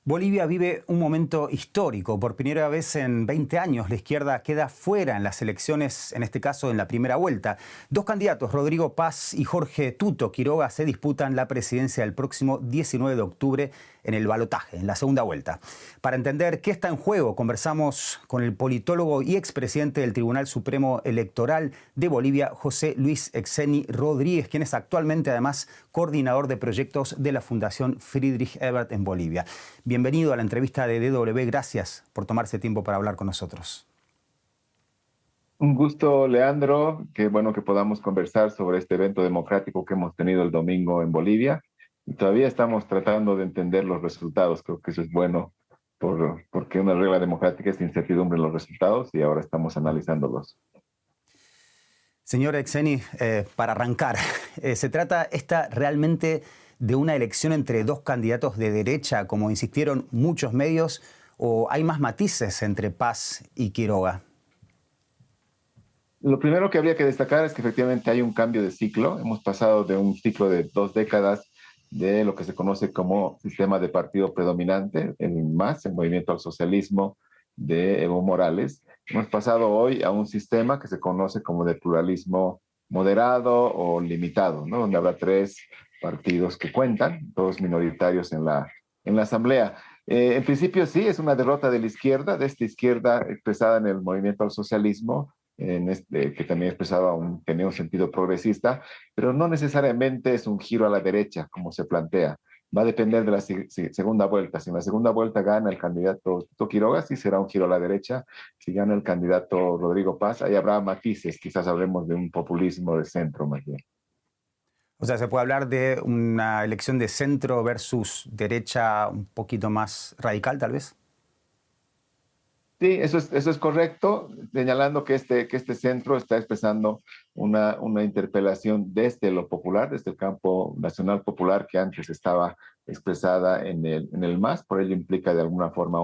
Bolivia vive un momento histórico. Por primera vez en 20 años, la izquierda queda fuera en las elecciones, en este caso en la primera vuelta. Dos candidatos, Rodrigo Paz y Jorge Tuto Quiroga, se disputan la presidencia el próximo 19 de octubre en el balotaje, en la segunda vuelta. Para entender qué está en juego, conversamos con el politólogo y expresidente del Tribunal Supremo Electoral de Bolivia, José Luis Exeni Rodríguez, quien es actualmente además coordinador de proyectos de la Fundación Friedrich Ebert en Bolivia. Bienvenido a la entrevista de DW. Gracias por tomarse tiempo para hablar con nosotros. Un gusto, Leandro. Qué bueno que podamos conversar sobre este evento democrático que hemos tenido el domingo en Bolivia. Y todavía estamos tratando de entender los resultados. Creo que eso es bueno porque una regla democrática es incertidumbre en los resultados y ahora estamos analizándolos. Señor Exeni, para arrancar, ¿se trata esta realmente de una elección entre dos candidatos de derecha, como insistieron muchos medios, o hay más matices entre Paz y Quiroga? Lo primero que habría que destacar es que efectivamente hay un cambio de ciclo. Hemos pasado de un ciclo de 2 décadas de lo que se conoce como sistema de partido predominante, el MAS, el Movimiento al Socialismo de Evo Morales. Hemos pasado hoy a un sistema que se conoce como de pluralismo moderado o limitado, ¿no? Donde habrá 3 partidos que cuentan, todos minoritarios en la Asamblea. En principio sí, es una derrota de la izquierda, de esta izquierda expresada en el Movimiento al Socialismo, que también expresaba tenía un sentido progresista, pero no necesariamente es un giro a la derecha, como se plantea. Va a depender de la segunda vuelta. Si en la segunda vuelta gana el candidato Tuto Quiroga, sí será un giro a la derecha. Si gana el candidato Rodrigo Paz, ahí habrá matices. Quizás hablemos de un populismo de centro más bien. O sea, ¿se puede hablar de una elección de centro versus derecha un poquito más radical, tal vez? Sí, eso es correcto, señalando que este centro está expresando una interpelación desde lo popular, desde el campo nacional popular que antes estaba expresada en el MAS, por ello implica de alguna forma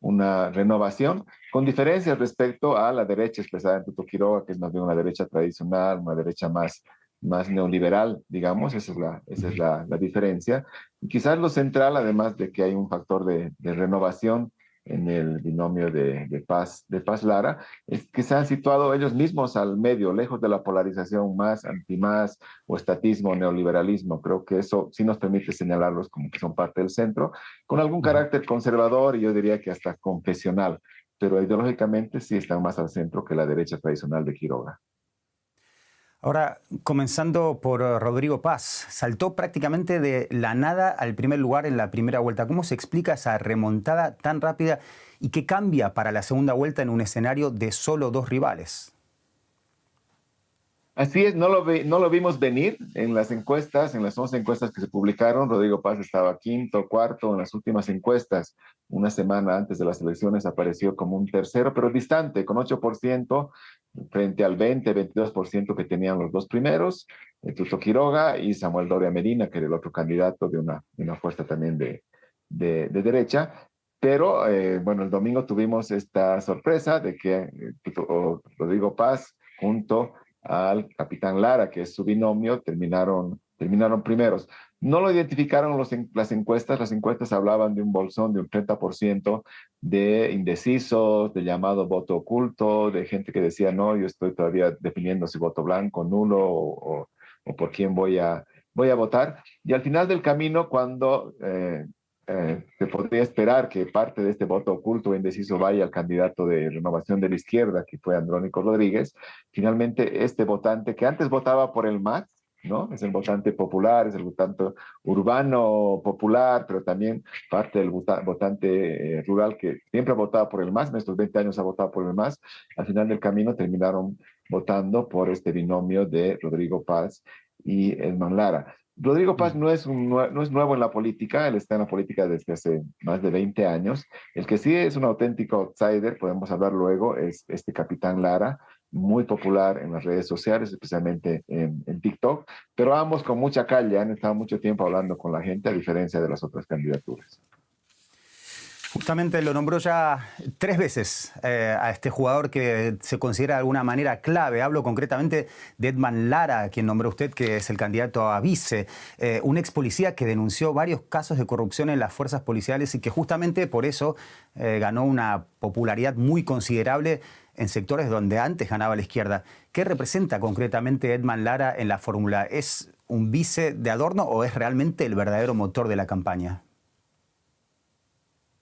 una renovación, con diferencias respecto a la derecha expresada en Tuto Quiroga, que es más bien una derecha tradicional, una derecha más neoliberal, digamos, esa es la diferencia. Y quizás lo central, además de que hay un factor de renovación en el binomio de Paz Lara, es que se han situado ellos mismos al medio, lejos de la polarización más anti-más o estatismo, neoliberalismo. Creo que eso sí nos permite señalarlos como que son parte del centro, con algún carácter conservador y yo diría que hasta confesional, pero ideológicamente sí están más al centro que la derecha tradicional de Quiroga. Ahora, comenzando por Rodrigo Paz, saltó prácticamente de la nada al primer lugar en la primera vuelta. ¿Cómo se explica esa remontada tan rápida y qué cambia para la segunda vuelta en un escenario de solo 2 rivales? Así es, no lo vimos venir en las encuestas, en las 11 encuestas que se publicaron. Rodrigo Paz estaba quinto, cuarto en las últimas encuestas. Una semana antes de las elecciones apareció como un tercero, pero distante, con 8% frente al 22% que tenían los dos primeros, Tuto Quiroga y Samuel Doria Medina, que era el otro candidato de una fuerza también de derecha. Pero bueno, el domingo tuvimos esta sorpresa de que Rodrigo Paz junto al capitán Lara, que es su binomio, terminaron primeros. No lo identificaron las encuestas hablaban de un bolsón de un 30% de indecisos, de llamado voto oculto, de gente que decía, no, yo estoy todavía definiendo si voto blanco, nulo o por quién voy a votar. Y al final del camino, cuando se podría esperar que parte de este voto oculto o indeciso vaya al candidato de Renovación de la Izquierda, que fue Andrónico Rodríguez, finalmente este votante que antes votaba por el MAS, ¿no? Es el votante popular, es el votante urbano popular, pero también parte del votante rural que siempre ha votado por el MAS, en estos 20 años ha votado por el MAS, al final del camino terminaron votando por este binomio de Rodrigo Paz y Edman Lara. Rodrigo Paz no es nuevo en la política, él está en la política desde hace más de 20 años. El que sí es un auténtico outsider, podemos hablar luego, es este capitán Lara, muy popular en las redes sociales, especialmente en TikTok, pero ambos con mucha calle, han estado mucho tiempo hablando con la gente, a diferencia de las otras candidaturas. Justamente lo nombró ya 3 veces a este jugador que se considera de alguna manera clave. Hablo concretamente de Edman Lara, quien nombró usted, que es el candidato a vice, un ex policía que denunció varios casos de corrupción en las fuerzas policiales y que justamente por eso ganó una popularidad muy considerable en sectores donde antes ganaba la izquierda. ¿Qué representa concretamente Edman Lara en la fórmula? ¿Es un vice de adorno o es realmente el verdadero motor de la campaña?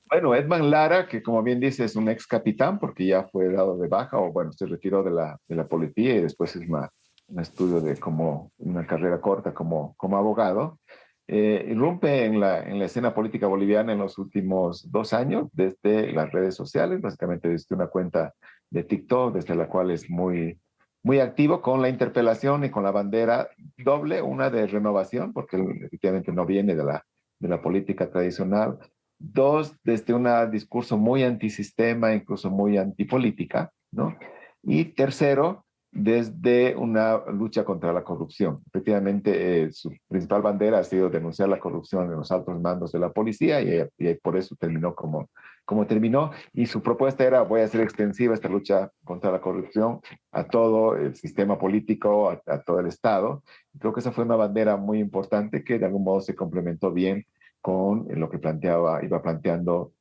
Bueno, Edman Lara, que como bien dice es un ex capitán porque ya fue dado de baja o bueno, se retiró de la policía y después es un estudio de como una carrera corta como abogado, irrumpe en la escena política boliviana en los últimos 2 años desde las redes sociales, básicamente desde una cuenta de TikTok, desde la cual es muy activo con la interpelación y con la bandera doble, una de renovación, porque él efectivamente no viene de la política tradicional. Dos, desde un discurso muy antisistema, incluso muy antipolítica, ¿no? Y tercero, desde una lucha contra la corrupción. Efectivamente, su principal bandera ha sido denunciar la corrupción en los altos mandos de la policía y por eso terminó como terminó. Y su propuesta era, voy a hacer extensiva esta lucha contra la corrupción a todo el sistema político, a todo el Estado. Creo que esa fue una bandera muy importante que de algún modo se complementó bien con lo que iba planteando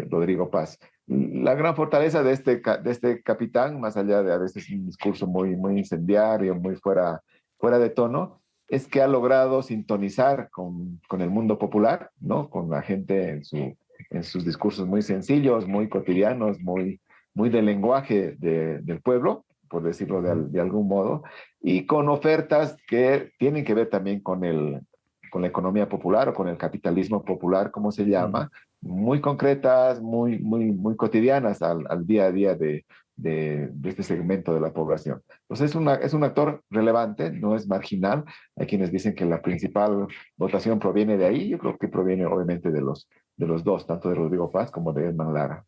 Rodrigo Paz. La gran fortaleza de este capitán, más allá de a veces un discurso muy incendiario, muy fuera de tono, es que ha logrado sintonizar con el mundo popular, ¿no? Con la gente en sus discursos muy sencillos, muy cotidianos, muy del lenguaje del pueblo, por decirlo de algún modo, y con ofertas que tienen que ver también con la economía popular o con el capitalismo popular, como se llama, muy concretas, muy cotidianas al día a día de este segmento de la población. Entonces es un actor relevante, no es marginal. Hay quienes dicen que la principal votación proviene de ahí, yo creo que proviene obviamente de los dos, tanto de Rodrigo Paz como de Edman Lara.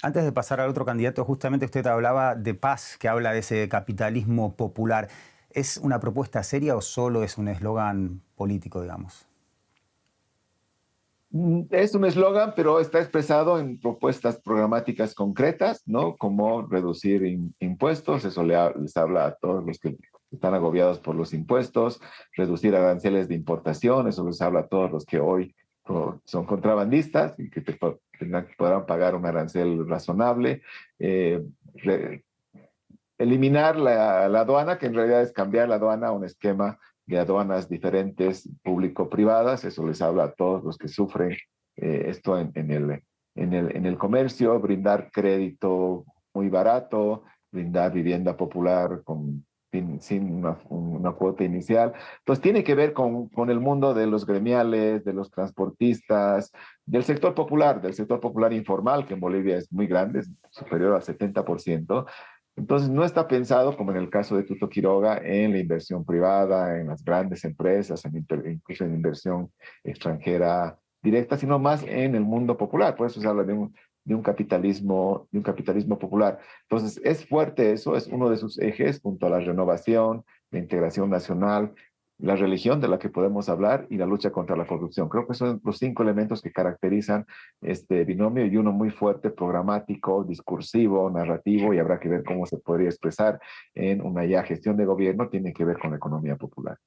Antes de pasar al otro candidato, justamente usted hablaba de Paz, que habla de ese capitalismo popular. ¿Es una propuesta seria o solo es un eslogan político, digamos? Es un eslogan, pero está expresado en propuestas programáticas concretas, ¿no? Como reducir impuestos, eso les habla a todos los que están agobiados por los impuestos, reducir aranceles de importación, eso les habla a todos los que hoy son contrabandistas y que podrán pagar un arancel razonable, eh, re, eliminar la aduana, que en realidad es cambiar la aduana a un esquema de aduanas diferentes, público-privadas. Eso les habla a todos los que sufren esto en el comercio, brindar crédito muy barato, brindar vivienda popular sin una cuota inicial. Entonces tiene que ver con el mundo de los gremiales, de los transportistas, del sector popular informal, que en Bolivia es muy grande, es superior al 70%. Entonces, no está pensado, como en el caso de Tuto Quiroga, en la inversión privada, en las grandes empresas, incluso en inversión extranjera directa, sino más en el mundo popular. Por eso se habla de un capitalismo popular. Entonces, es fuerte eso, es uno de sus ejes, junto a la renovación, la integración nacional, la religión de la que podemos hablar y la lucha contra la corrupción. Creo que son los 5 elementos que caracterizan este binomio y uno muy fuerte, programático, discursivo, narrativo, y habrá que ver cómo se podría expresar en una ya gestión de gobierno, tiene que ver con la economía popular.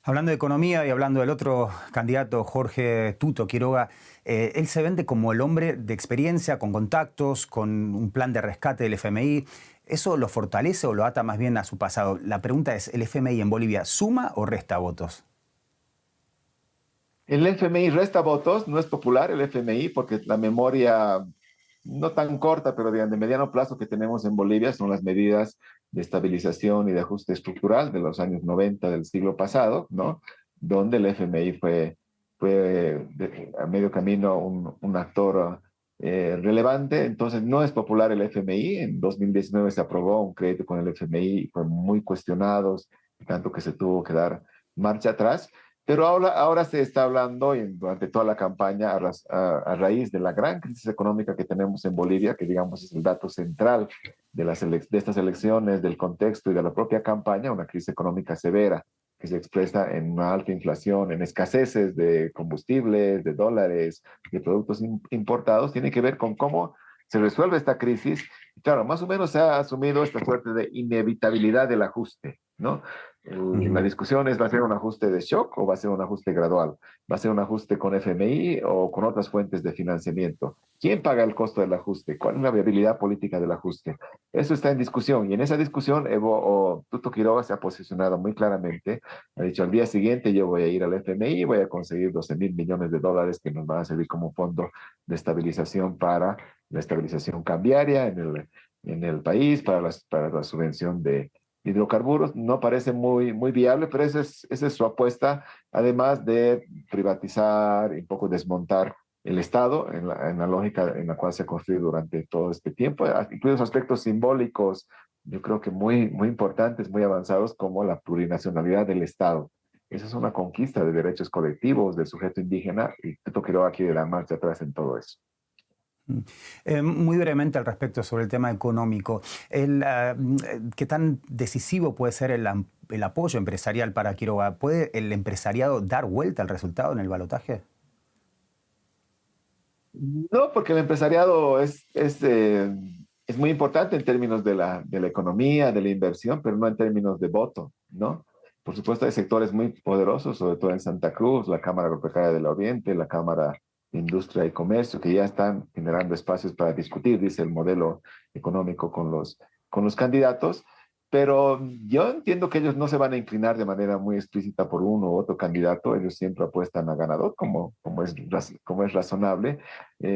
Hablando de economía y hablando del otro candidato, Jorge Tuto Quiroga, él se vende como el hombre de experiencia, con contactos, con un plan de rescate del FMI. ¿Eso lo fortalece o lo ata más bien a su pasado? La pregunta es, ¿el FMI en Bolivia suma o resta votos? El FMI resta votos, no es popular el FMI porque la memoria no tan corta, pero de mediano plazo que tenemos en Bolivia son las medidas de estabilización y de ajuste estructural de los años 90 del siglo pasado, ¿no? Donde el FMI fue a medio camino un actor relevante. Entonces, no es popular el FMI. En 2019 se aprobó un crédito con el FMI, fue muy cuestionados, tanto que se tuvo que dar marcha atrás. Pero ahora se está hablando, y durante toda la campaña, a raíz de la gran crisis económica que tenemos en Bolivia, que digamos es el dato central de estas elecciones, del contexto y de la propia campaña, una crisis económica severa que se expresa en una alta inflación, en escaseces de combustibles, de dólares, de productos importados, tiene que ver con cómo se resuelve esta crisis. Claro, más o menos se ha asumido esta suerte de inevitabilidad del ajuste, ¿no? La discusión es, ¿va a ser un ajuste de shock o va a ser un ajuste gradual? ¿Va a ser un ajuste con FMI o con otras fuentes de financiamiento? ¿Quién paga el costo del ajuste? ¿Cuál es la viabilidad política del ajuste? Eso está en discusión, y en esa discusión Tuto Quiroga se ha posicionado muy claramente. Ha dicho, al día siguiente yo voy a ir al FMI y voy a conseguir 12.000 millones de dólares que nos van a servir como fondo de estabilización para la estabilización cambiaria en el país, para la subvención de hidrocarburos. No parece muy viable, pero esa es su apuesta, además de privatizar y un poco desmontar el Estado en la lógica en la cual se ha construido durante todo este tiempo, incluso aspectos simbólicos, yo creo que muy importantes, muy avanzados, como la plurinacionalidad del Estado. Esa es una conquista de derechos colectivos del sujeto indígena, y Tuto Quiroga quiere dar marcha atrás en todo eso. Muy brevemente al respecto sobre el tema económico. ¿Qué tan decisivo puede ser el apoyo empresarial para Quiroga? ¿Puede el empresariado dar vuelta al resultado en el balotaje? No, porque el empresariado es muy importante en términos de la economía, de la inversión, pero no en términos de voto, ¿no? Por supuesto, hay sectores muy poderosos, sobre todo en Santa Cruz, la Cámara Agropecuaria del Oriente, la Cámara de Industria y Comercio, que ya están generando espacios para discutir, dice, el modelo económico con los candidatos. Pero yo entiendo que ellos no se van a inclinar de manera muy explícita por uno u otro candidato. Ellos siempre apuestan a ganador, como es razonable.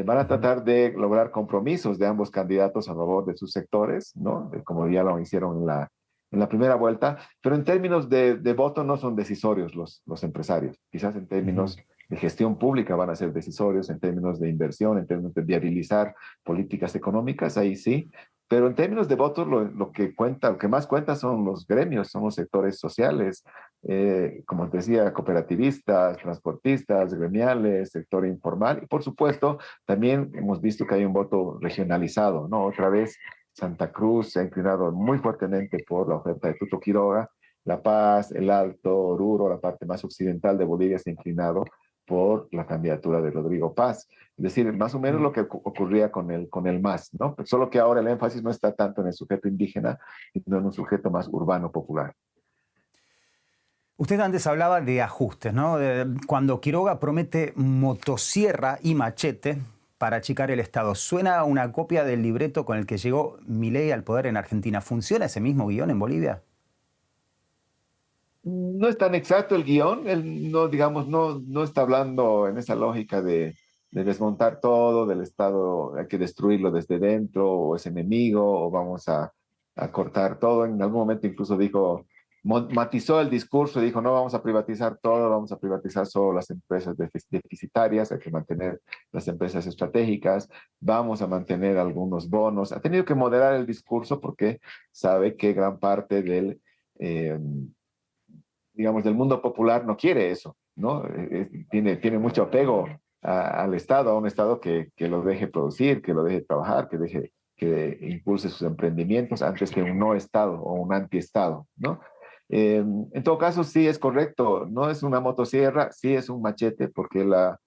Van a tratar de lograr compromisos de ambos candidatos a favor de sus sectores, ¿no? Como ya lo hicieron en la primera vuelta. Pero en términos de voto no son decisorios los empresarios. Quizás en términos de gestión pública van a ser decisorios, en términos de inversión, en términos de viabilizar políticas económicas, ahí sí. Pero en términos de votos, lo que cuenta, lo que más cuenta son los gremios, son los sectores sociales, como te decía, cooperativistas, transportistas, gremiales, sector informal. Y por supuesto, también hemos visto que hay un voto regionalizado, ¿no? Otra vez, Santa Cruz se ha inclinado muy fuertemente por la oferta de Tuto Quiroga. La Paz, el Alto, Oruro, la parte más occidental de Bolivia se ha inclinado por la candidatura de Rodrigo Paz. Es decir, más o menos lo que ocurría con el MAS, ¿no? Solo que ahora el énfasis no está tanto en el sujeto indígena, sino en un sujeto más urbano popular. Usted antes hablaba de ajustes, ¿no? Cuando Quiroga promete motosierra y machete para achicar el Estado, suena a una copia del libreto con el que llegó Milei al poder en Argentina. ¿Funciona ese mismo guión en Bolivia? No es tan exacto el guión, él no, digamos, no está hablando en esa lógica de desmontar todo, del Estado, hay que destruirlo desde dentro, o es enemigo, o vamos a cortar todo. En algún momento incluso dijo, matizó el discurso y dijo, no vamos a privatizar todo, vamos a privatizar solo las empresas deficitarias, hay que mantener las empresas estratégicas, vamos a mantener algunos bonos. Ha tenido que moderar el discurso porque sabe que gran parte eh, digamos, del mundo popular no quiere eso, ¿no? Tiene mucho apego al Estado, a un Estado que lo deje producir, que lo deje trabajar, que impulse sus emprendimientos antes que un no Estado o un anti-Estado, ¿no? En todo caso, sí es correcto, no es una motosierra, sí es un machete, porque él ha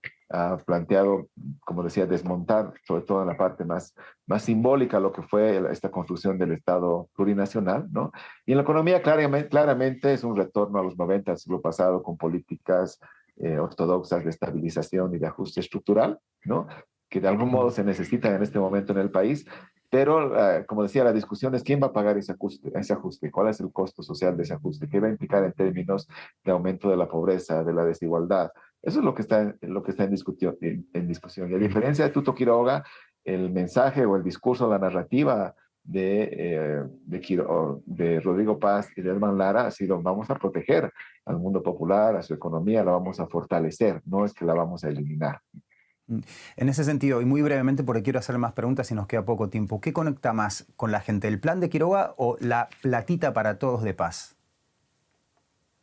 planteado, como decía, desmontar, sobre todo en la parte más simbólica, lo que fue esta construcción del Estado plurinacional, ¿no? Y en la economía claramente es un retorno a los 90 del siglo pasado, con políticas ortodoxas de estabilización y de ajuste estructural, ¿no? Que de algún modo se necesitan en este momento en el país. Pero, como decía, la discusión es quién va a pagar ese ajuste, cuál es el costo social de ese ajuste, qué va a implicar en términos de aumento de la pobreza, de la desigualdad. Eso es lo que está en discusión. Y a diferencia de Tuto Quiroga, el mensaje o el discurso, la narrativa de Rodrigo Paz y de Edman Lara ha sido: vamos a proteger al mundo popular, a su economía, la vamos a fortalecer, no es que la vamos a eliminar. En ese sentido, y muy brevemente porque quiero hacer más preguntas y nos queda poco tiempo, ¿qué conecta más con la gente, el plan de Quiroga o la platita para todos de Paz?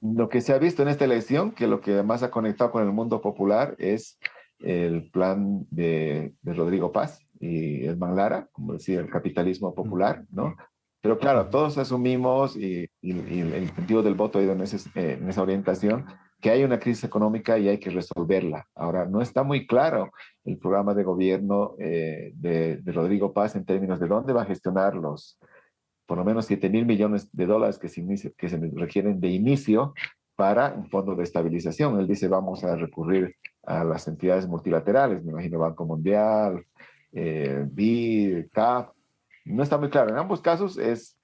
Lo que se ha visto en esta elección, que lo que más ha conectado con el mundo popular es el plan de Rodrigo Paz y Edman Lara, como decía, el capitalismo popular, ¿no? Pero claro, todos asumimos, y el sentido del voto ha ido en esa orientación, que hay una crisis económica y hay que resolverla. Ahora, no está muy claro el programa de gobierno de Rodrigo Paz en términos de dónde va a gestionar los por lo menos 7.000 millones de dólares que se requieren de inicio para un fondo de estabilización. Él dice, vamos a recurrir a las entidades multilaterales, me imagino Banco Mundial, BID, CAF. No está muy claro. En ambos casos es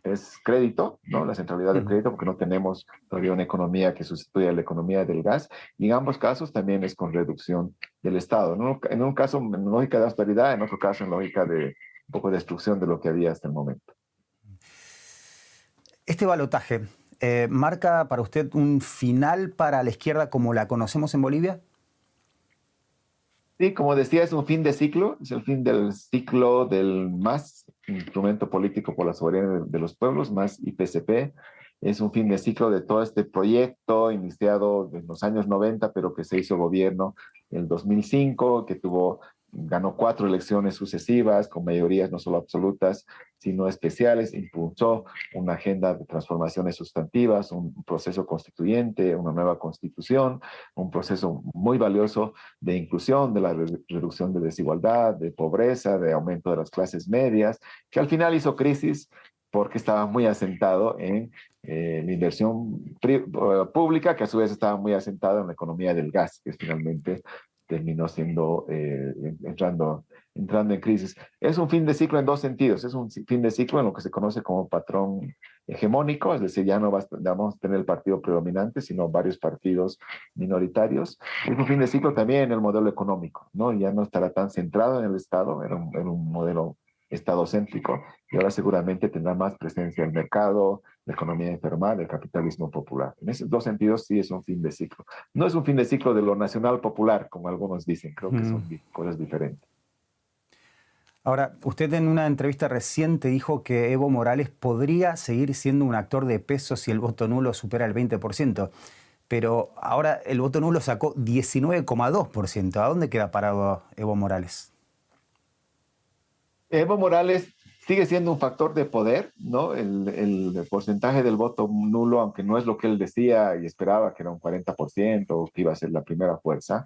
crédito, ¿no? La centralidad del crédito, porque no tenemos todavía una economía que sustituya a la economía del gas. Y en ambos casos también es con reducción del Estado. En un caso en lógica de austeridad, en otro caso en lógica de un poco de destrucción de lo que había hasta el momento. Este balotaje marca para usted un final para la izquierda como la conocemos en Bolivia. Sí, como decía, es un fin de ciclo, es el fin del ciclo del MAS, instrumento político por la soberanía de los pueblos, más IPCP. Es un fin de ciclo de todo este proyecto iniciado en los años 90, pero que se hizo gobierno en el 2005, que ganó 4 elecciones sucesivas con mayorías no solo absolutas, sino especiales, impulsó una agenda de transformaciones sustantivas, un proceso constituyente, una nueva constitución, un proceso muy valioso de inclusión, de la reducción de desigualdad, de pobreza, de aumento de las clases medias, que al final hizo crisis porque estaba muy asentado en la inversión pública, que a su vez estaba muy asentada en la economía del gas, que finalmente terminó entrando en crisis. Es un fin de ciclo en dos sentidos. Es un fin de ciclo en lo que se conoce como patrón hegemónico, es decir, ya no vamos a tener el partido predominante, sino varios partidos minoritarios. Es un fin de ciclo también en el modelo económico, ¿no? Ya no estará tan centrado en el Estado, era un modelo estadocéntrico, y ahora seguramente tendrá más presencia el mercado, la economía informal, el capitalismo popular. En esos dos sentidos sí es un fin de ciclo. No es un fin de ciclo de lo nacional popular, como algunos dicen, creo que son cosas diferentes. Ahora, usted en una entrevista reciente dijo que Evo Morales podría seguir siendo un actor de peso si el voto nulo supera el 20%, pero ahora el voto nulo sacó 19,2%. ¿A dónde queda parado Evo Morales? Evo Morales sigue siendo un factor de poder, ¿no? El porcentaje del voto nulo, aunque no es lo que él decía y esperaba, que era un 40%, o que iba a ser la primera fuerza,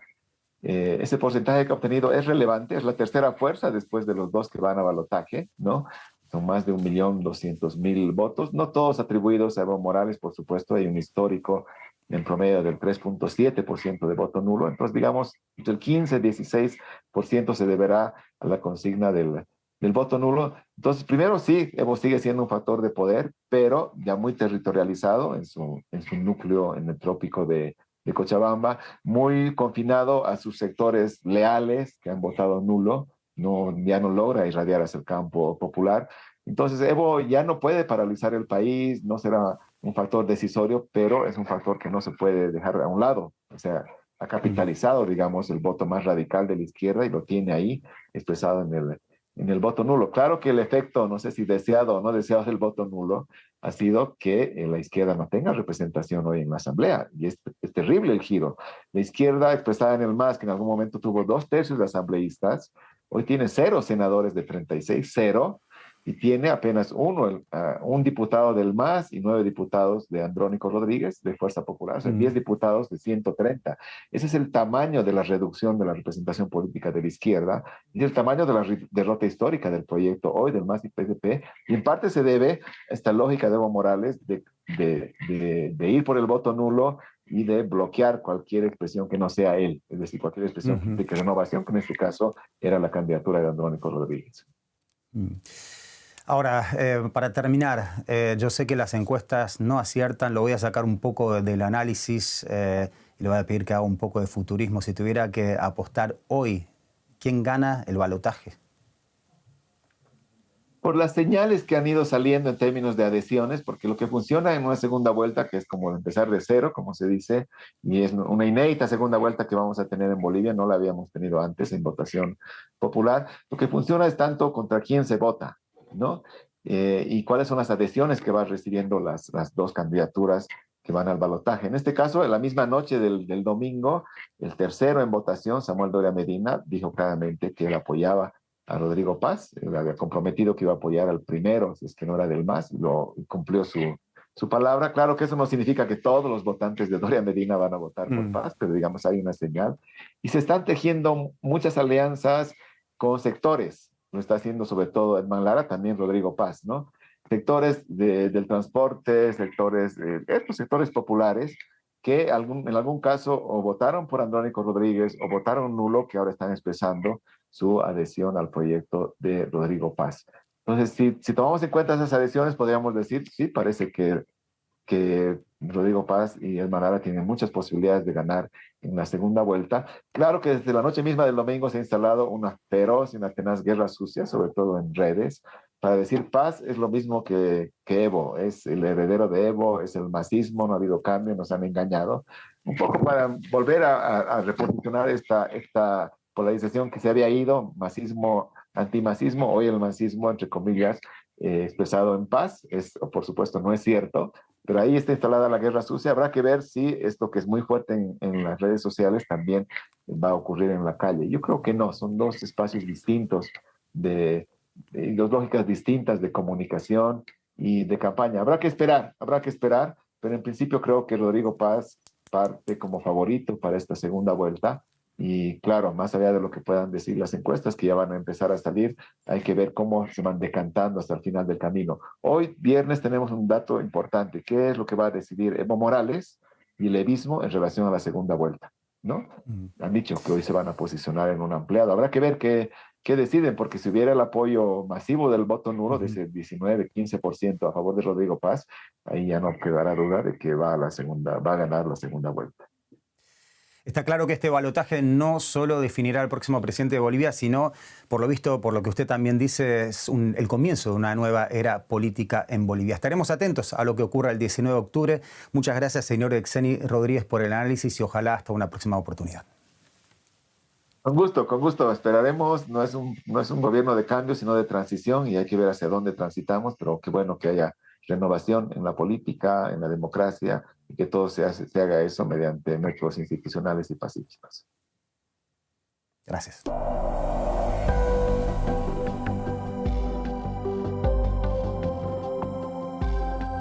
ese porcentaje que ha obtenido es relevante, es la tercera fuerza después de los dos que van a balotaje, ¿no? Son más de 1.200.000 votos, no todos atribuidos a Evo Morales, por supuesto, hay un histórico en promedio del 3,7% de voto nulo, entonces digamos, entre el 15 y 16% se deberá a la consigna del voto nulo. Entonces, primero sí, Evo sigue siendo un factor de poder, pero ya muy territorializado en su núcleo en el trópico de Cochabamba, muy confinado a sus sectores leales que han votado nulo, ya no logra irradiar hacia el campo popular. Entonces, Evo ya no puede paralizar el país, no será un factor decisorio, pero es un factor que no se puede dejar a un lado. O sea, ha capitalizado, digamos, el voto más radical de la izquierda y lo tiene ahí expresado en el voto nulo. Claro que el efecto, no sé si deseado o no deseado del voto nulo, ha sido que la izquierda no tenga representación hoy en la Asamblea. Y es terrible el giro. La izquierda expresada en el MAS, que en algún momento tuvo 2/3 de asambleístas, hoy tiene 0 senadores de 36, 0, y tiene apenas un diputado del MAS y 9 diputados de Andrónico Rodríguez, de Fuerza Popular, o sea, 10 diputados de 130. Ese es el tamaño de la reducción de la representación política de la izquierda y el tamaño de la derrota histórica del proyecto hoy del MAS y PDP, y en parte se debe a esta lógica de Evo Morales de ir por el voto nulo y de bloquear cualquier expresión que no sea él, es decir, cualquier expresión de renovación, que en este caso era la candidatura de Andrónico Rodríguez. Ahora, para terminar, yo sé que las encuestas no aciertan, lo voy a sacar un poco del análisis y le voy a pedir que haga un poco de futurismo. Si tuviera que apostar hoy, ¿quién gana el balotaje? Por las señales que han ido saliendo en términos de adhesiones, porque lo que funciona en una segunda vuelta, que es como empezar de cero, como se dice, y es una inédita segunda vuelta que vamos a tener en Bolivia, no la habíamos tenido antes en votación popular, lo que funciona es tanto contra quién se vota, ¿no? Y cuáles son las adhesiones que van recibiendo las dos candidaturas que van al balotaje. En este caso, en la misma noche del domingo, el tercero en votación, Samuel Doria Medina, dijo claramente que él apoyaba a Rodrigo Paz, él había comprometido que iba a apoyar al primero, si es que no era del MAS, y cumplió su palabra. Claro que eso no significa que todos los votantes de Doria Medina van a votar por Paz, pero digamos hay una señal. Y se están tejiendo muchas alianzas con sectores, lo está haciendo sobre todo Edman Lara, también Rodrigo Paz, ¿no? Sectores del transporte, estos sectores populares que en algún caso o votaron por Andrónico Rodríguez o votaron nulo, que ahora están expresando su adhesión al proyecto de Rodrigo Paz. Entonces, si tomamos en cuenta esas adhesiones, podríamos decir, sí, parece que Rodrigo Paz y Edman Lara tienen muchas posibilidades de ganar en la segunda vuelta. Claro que desde la noche misma del domingo se ha instalado una feroz y una tenaz guerra sucia, sobre todo en redes, para decir Paz es lo mismo que Evo, es el heredero de Evo, es el masismo, no ha habido cambio, nos han engañado, un poco para volver a reposicionar esta polarización que se había ido, masismo, antimasismo, hoy el masismo, entre comillas, expresado en Paz, por supuesto no es cierto, pero ahí está instalada la guerra sucia. Habrá que ver si esto que es muy fuerte en las redes sociales también va a ocurrir en la calle. Yo creo que no, son dos espacios distintos, dos lógicas distintas de comunicación y de campaña. Habrá que esperar, pero en principio creo que Rodrigo Paz parte como favorito para esta segunda vuelta. Y claro, más allá de lo que puedan decir las encuestas que ya van a empezar a salir, hay que ver cómo se van decantando hasta el final del camino. Hoy, viernes, tenemos un dato importante. ¿Qué es lo que va a decidir Evo Morales y el evismo en relación a la segunda vuelta? ¿No? Han dicho que hoy se van a posicionar en un ampliado. Habrá que ver qué deciden, porque si hubiera el apoyo masivo del voto nulo, de ese 19-15% a favor de Rodrigo Paz, ahí ya no quedará duda de que va a ganar la segunda vuelta. Está claro que este balotaje no solo definirá al próximo presidente de Bolivia, sino, por lo visto, por lo que usted también dice, es el comienzo de una nueva era política en Bolivia. Estaremos atentos a lo que ocurra el 19 de octubre. Muchas gracias, señor Exeni Rodríguez, por el análisis y ojalá hasta una próxima oportunidad. Con gusto. Esperaremos. No es un gobierno de cambio, sino de transición y hay que ver hacia dónde transitamos, pero qué bueno que haya renovación en la política, en la democracia y que todo se haga eso mediante métodos institucionales y pacíficos. Gracias.